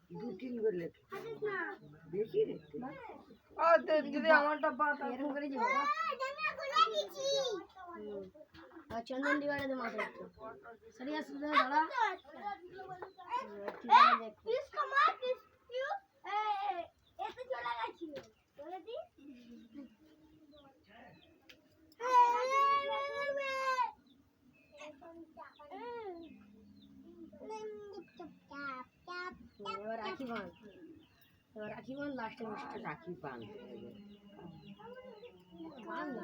2-3 করে বেশি রে দিদি আমারটা পা এরকম করে যাবো আর চন্দন দিবারে দে মাথা সরি আসলে দাদা প্লিজ কাম অন প্লিজ এতে চলে গেছি বলে দি এবার রাখি বান লাস্টে মিষ্টি রাখি পান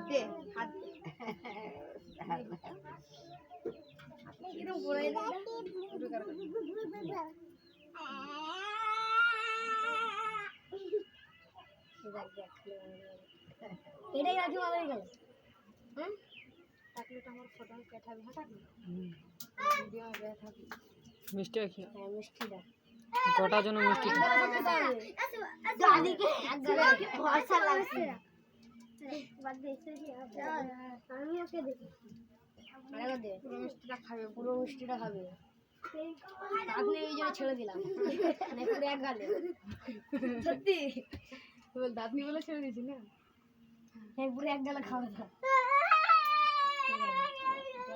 দে হাত কিরম পড়াই দে শুরু কর এটাই রাখি ভালোই গেল হ্যাঁ টাকলেটা আমার ফটো পেঠাবি হাঁটাবি ভিডিও বেঠাবি মিষ্টি কি হ্যাঁ মিষ্টিটা কটার জন্য মিষ্টি দাদিকে একবারে ভরসা লাগছে বাদ দে আমি ওকে দেখি আরেকবার দে পুরো মিষ্টিটা খাবে আপনি এই জন্য ছেড়ে দিলাম মানে পুরো এক গালে সত্যি বল দাদনি বলে ছেড়ে দিয়েছি না হ্যাঁ পুরো এক গালে খাওয়া দাও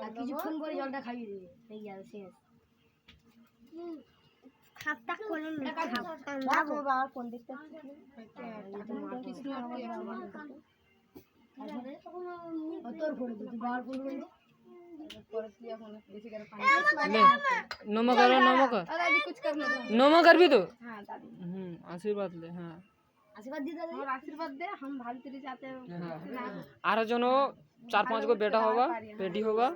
আর কিছুক্ষণ পরে জলটা খাইয়ে দিবে এই যাবে শেষ খাপটা করে না লাগো বাবা ফোন দেখতে তোর ফোন দিতে বাবার ফোন করে नमो करो नमो कर कुछ करना नमो कर भी तो हाँ दादी आशीर्वाद ले हाँ आशीर्वाद दी दादी और आशीर्वाद दे हम भारी तेरे जाते हैं आरो जनो 4-5 को बेटा होगा बेटी होगा